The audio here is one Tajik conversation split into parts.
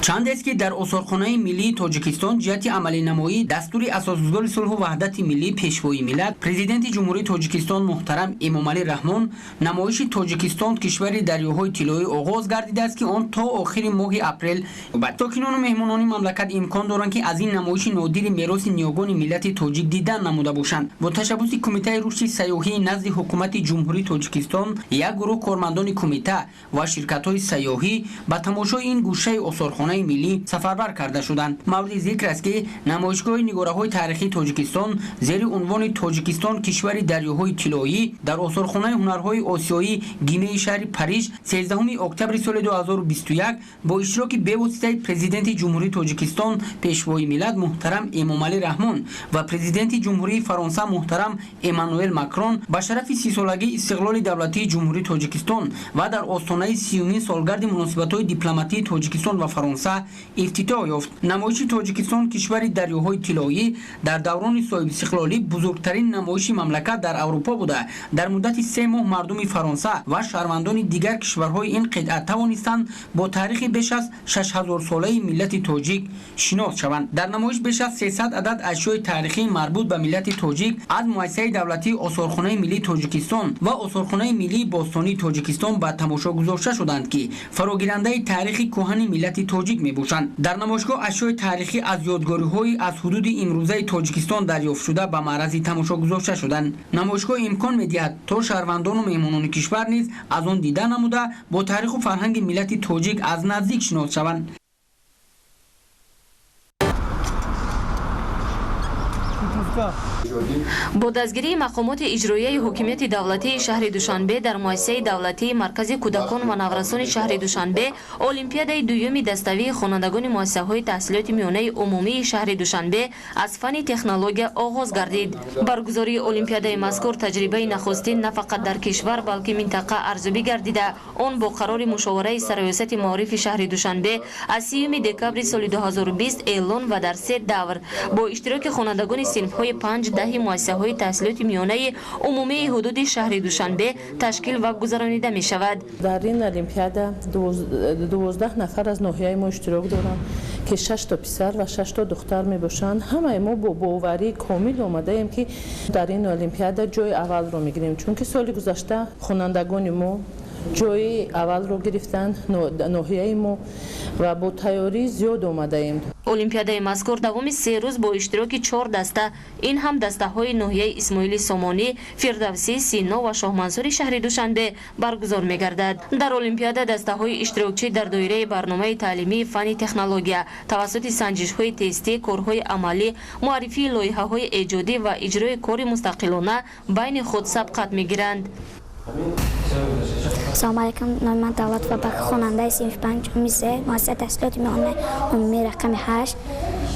چند است که در اسطورخانه ملی تاجیکستان جهت عملی نمایی دستور اساسگذار صلح و وحدت ملی پیشوای ملت پرزیدنت جمهوری تاجیکستان محترم امامعلی رحمان نمایش تاجیکستان کشور دریاهای طلایی آغاز گردیده است که آن تا آخر ماه اپریل بعد ساکنان و مهمانان مملکت امکان دارند که از این نمایش نادر میراث نیاگان ملت تاجیک دیدن نموده باشند. با تشبث کمیته رشد سیاحی نزد حکومت جمهوری تاجیکستان یک گروه کارمندان کمیته و شرکت‌های سیاحی به تماشای این گوشه اسطورخانه ملی سفربر کرده شدند. مورد ذکر است که نمایشگاه نگاره‌های تاریخی تاجیکستان زیر عنوان تاجیکستان کشور دریاهای طلایی در اسطورخانه هنرهای آسیایی گیمه شهر پاریس 13 اکتبر سال 2021 با اشتراک به‌واسطه پرزیدنت جمهوری تاجیکستان پیشوای ملت محترم امامعلی رحمان و پرزیدنت جمهوری فرانسه محترم امانوئل ماکرون به شرف 30 سالگی استقلال دولتی جمهوری تاجیکستان و در آستانه 30 سالگرد مناسبت‌های دیپلماتی تاجیکستان و فرانسه افتتاح یافت. نمایش تاجیکستان کشور دریاهای طلایی در دوران صاحب استقلالی بزرگترین نمایش مملکت در اروپا بوده. در مدت 3 ماه مردم فرانسه و شهروندان دیگر کشورهای این قطعه توانستند با تاریخ بیش از 6000 ساله ملت تاجیک شناس شوند. در نمایش بیش از 300 عدد اشیاء تاریخی مربوط به ملت تاجیک از مؤسسه دولتی اسطورخانه ملی تاجیکستان و اسطورخانه ملی باستانی تاجیکستان به تماشا گذاشته شدند که فراگیرنده تاریخ کهن ملت تاجیک میباشند. در نمایشگاه اشیاء تاریخی از یادگاری‌های از حدود امروزه تاجیکستان دریافت شده به معرض تماشا گذاشته شدند. نمایشگاه امکان می‌دهد تا شهروندان و مهمانان کشور نیز از آن دیده نموده با تاریخ و فرهنگ ملت تاجیک از نزدیک شناخته شوند. با دستگیری مقامات اجرایی حکومت دولتی شهر دوشنبه در مؤسسه دولتی مرکز کودکان و نورسان شهر دوشنبه المپیادای دوم دستاوی خوانندگان مؤسسه‌های تحصیلات میانه عمومی شهر دوشنبه از فن تکنولوژی آغاز گردید. برگزاری المپیادای مذکور تجربه نخستین نه فقط در کشور بلکه منطقه ارزیابی گردیده. آن با قرار مشاوره سرریاست معارف شهر دوشنبه از 30 دکبر سال 2020 اعلان و در 3 دور با اشتراک خوانندگان صنف‌های 5-10 مؤسسه‌های تحصیلات میانه عمومی حدود شهر دوشنبه تشکیل و گذرانیده می شود. در این المپیادا 12 نفر از ناحیه ما اشتراک دارند که 6 تا پسر و 6 تا دختر می باشند. همه ما با باوری کامل آمده ایم که در این المپیادا جای اول رو می گیریم، چون که سال گذشته خوانندگان ما جای اول رو گرفتن ناحیه ما و با تیاری زیاد آمده ایم. المپیادای مذکور دوام 3 روز با اشتراک 4 دسته، این هم دسته های ناحیه اسماعیل سامانی، فردوسی، سینا و شاه منصور شهر دوشنبه برگزار می گردد. در المپیادا دسته های اشتراکچی در دایره برنامه تعلیمی فن تکنولوژی توسط سنجش های تستی، کارهای عملی، معرفی لایحه های ایجادی و اجرای کار مستقلانه بین خود سبقت می گیرند. سلام علیکم، نام من دولت و بک خواننده صنف 5 مؤسسه تحصیلات میانه عمومی رقم 8.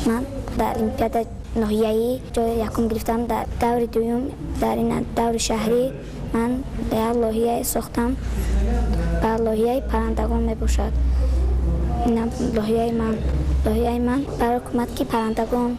من در المپیاد ناحیه‌ای جای یکم گرفتم. در دور دوم در این دور شهری من در لایحه ساختم. بر لایحه پرندگان می باشد. این لایحه من برای کمک که پرندگان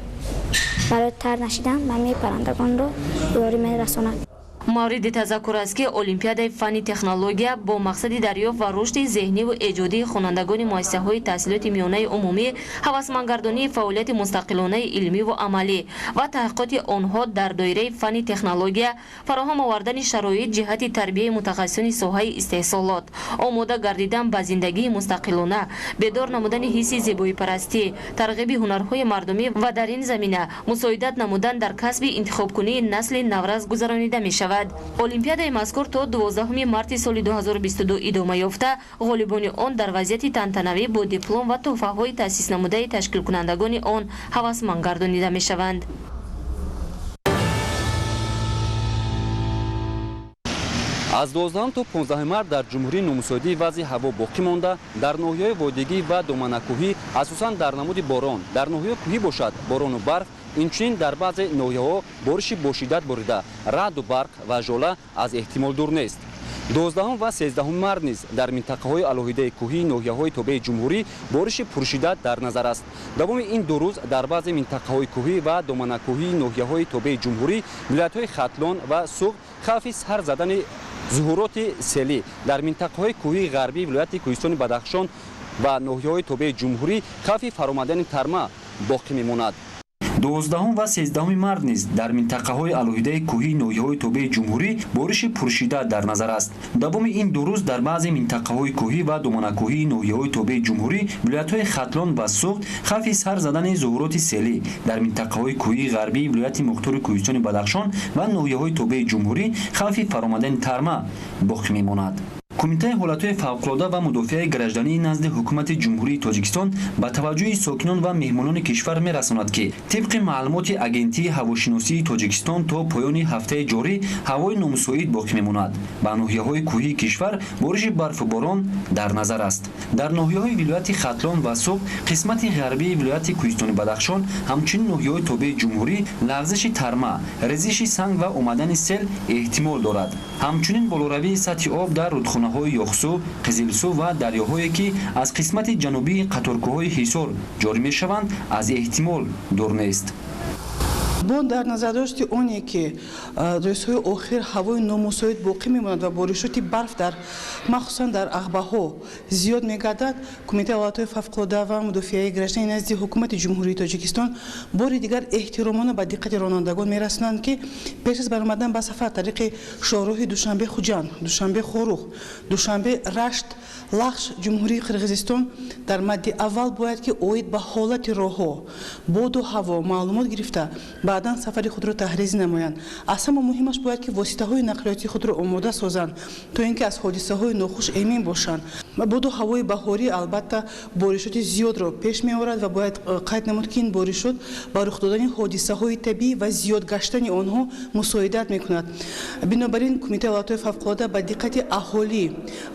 برای تر نشیدن من پرندگان رو یاری می رساند. مورد تذکر است که المپیادای فن تکنولوژی با مقصد دریافت و رشد ذهنی و ایجادی خوانندگان مؤسسه‌های تحصیلات میانه عمومی، هوسمندگردانی فعالیت مستقلانه علمی و عملی و تحقیقات آنها در دایره فن تکنولوژی، فراهم آوردن شرایط جهت تربیت متخصصان ساحه استحصالات، آماده گردیدن به زندگی مستقلانه، بیدار نمودن حس زیبایی پرستی، ترغیب هنرهای مردمی و در این زمینه مساعدت نمودن در کسب انتخاب کنی نسل نورز گذرانیده می شود. المپیادای مذکور تا 12 مارس سال 2022 ادامه یافته، غالبان آن در وضعیت تنتنوی با دیپلم و تحفه‌های تأسیس نموده تشکیل کنندگان آن هوسمند گردانیده می شوند. از 12 تا 15 مارس در جمهوری نومسایدی وضع هوا باقی مانده. در ناحیه وادگی و دامنه‌کوهی اساساً در نمود باران، در ناحیه کوهی باشد باران و برف، اینچنین در بعضی ناحیه‌ها بارش با شدت باریده، رعد و برق و ژاله از احتمال دور نیست. 12 و 13 مارس نیز در منطقه‌های علاهیده کوهی ناحیه‌های تابع جمهوری بارش پرشدت در نظر است. دوام این 2 روز در بعضی منطقه‌های کوهی و دامنه‌کوهی ناحیه‌های تابع جمهوری ولایت‌های ختلان و سوق خوف سر زدن ظهورات سیلی در منطقه‌های کوهی غربی ولایت کوهستان بدخشان ва ноҳияҳои тобеи ҷумҳурӣ хавфи фаромадани тарма боқӣ мемонад. 12 ва 13 март низ дар минтақаҳои алоҳидаи кӯҳии ноҳияҳои тобеи ҷумҳурӣ бориши пуршида дар назар аст. Давоми ин ду рӯз дар баъзе минтақаҳои кӯҳӣ ва доманакӯҳии ноҳияҳои тобеи ҷумҳурӣ вилоятҳои Хатлон ва Суғд хавфи сар задани зуҳуроти селӣ, дар минтақаҳои кӯҳии ғарбии вилояти мухтори Кӯҳистони Бадахшон ва ноҳияҳои тобеи ҷумҳурӣ хавфи фаромадани тарма боқӣ мемонад. Кумитаи ҳолатҳои фавқулода ва мудофиаи гражданӣ назди ҳукумати ҷумҳурии Тоҷикистон ба таваҷҷӯҳи сокинон ва меҳмонони кишвар мерасонад, ки тибқи маълумоти агентии ҳавошиносии Тоҷикистон то поёни ҳафтаи ҷорӣ ҳавои номусоид боқӣ мемонад. Ба ноҳияҳои кӯҳии кишвар бориши барфу борон дар назар аст. Дар ноҳияҳои вилояти Хатлон ва Суғд, қисмати ғарбии вилояти Кӯҳистони Бадахшон, ҳамчунин ноҳияҳои тобеи ҷумҳурӣ лағзиши тарма, резиши санг ва омадани сел эҳтимол дорад. Ҳамчунин болоравии сатҳи об дар рудхонаҳои Ёхсу, Қизилсу ва дарёҳое, ки аз қисмати ҷанубии қаторкӯҳои Ҳисор ҷорӣ мешаванд, аз эҳтимол дур нест. бо дар назар дошти оне ки рӯзҳои охир ҳавои номусоид боқӣ мемонад ва боришоти барф дар махсусан дар ағбаҳо зиёд мегардад, Кумитаи ҳолатҳои фавқулода ва мудофиаи гражданӣ назди ҳукумати ҷумҳурии Тоҷикистон бори дигар эҳтиромона ба диққати ронандагон мерасонанд, ки пеш аз баромадан ба сафар тариқи шоҳроҳи Душанбе Хуҷанд, Душанбе Хорух, Душанбе Рашт, Лахш ҷумҳурии Қирғизистон дар мадди аввал бояд ки оид ба ҳолати роҳҳо, боду ҳаво маълумот гирифта баъдан сафари худро таҳризӣ намоянд. Аз ҳама муҳимаш бояд ки воситаҳои нақлиёти худро омода созанд, то ин ки аз ҳодисаҳои нохуш эмин бошанд. Боду ҳавои баҳорӣ албатта боришоти зиёдро пеш меорад ва бояд қайд намуд ки ин боришот ба рух додани ҳодисаҳои табиӣ ва зиёд гаштани онҳо мусоидат мекунад. Бинобар ин Кумитаи ҳолатҳои фавқулода ба диққати аҳолӣ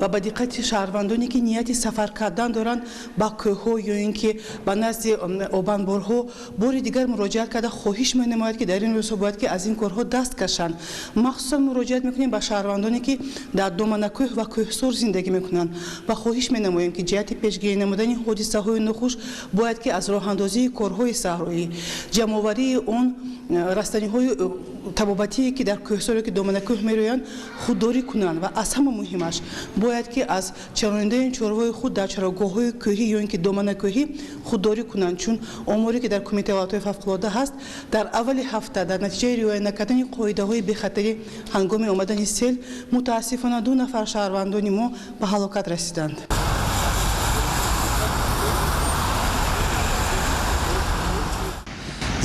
ва ба диққати шаҳрвандоне ки нияти сафар кардан доранд ба кӯҳҳо ё ин ки ба назди обанборҳо бори дигар муроҷиат карда хоҳиш менамояд ки дар ин рӯзҳо бояд ки аз ин корҳо даст кашанд. Махсусан муроҷиат мекунем ба шаҳрвандоне ки дар доманакӯҳ ва кӯҳсор зиндагӣ мекунанд ва хоҳиш менамоем ки ҷиҳати пешгирӣ намудани ҳодисаҳои нохуш бояд ки аз роҳандозии корҳои саҳроӣ, ҷамъоварии он растаниҳои табобатие ки дар кӯҳсоре ки доманакӯҳ мероянд худдорӣ кунанд ва аз ҳама муҳимаш бояд ки аз чаронидаи чорвои худ дар чарогоҳҳои кӯҳӣ ё ин ки доманакӯҳӣ худдорӣ кунанд, чун оморе ки дар Кумитаи ҳолатҳои фавқулода ҳаст дар аввали ҳафта дар натиҷаи риоя накардани қоидаҳои бехатарӣ ҳангоми омадани сел мутаассифона 2 нафар шаҳрвандони мо ба ҳалокат расиданд.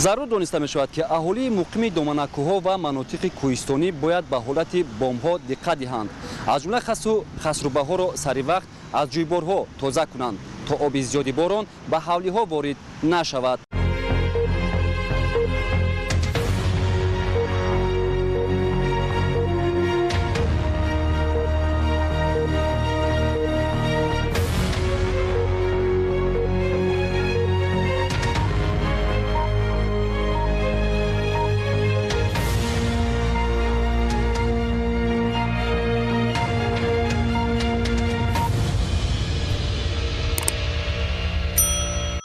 зарур дониста мешавад ки аҳолии муқими доманакӯҳо ва манотиқи кӯҳистонӣ бояд ба ҳолати бомҳо диққат диҳанд, аз ҷумла хасрубаҳоро сари вақт аз ҷӯйборҳо тоза кунанд, то оби зиёди борон ба ҳавлиҳо ворид нашавад.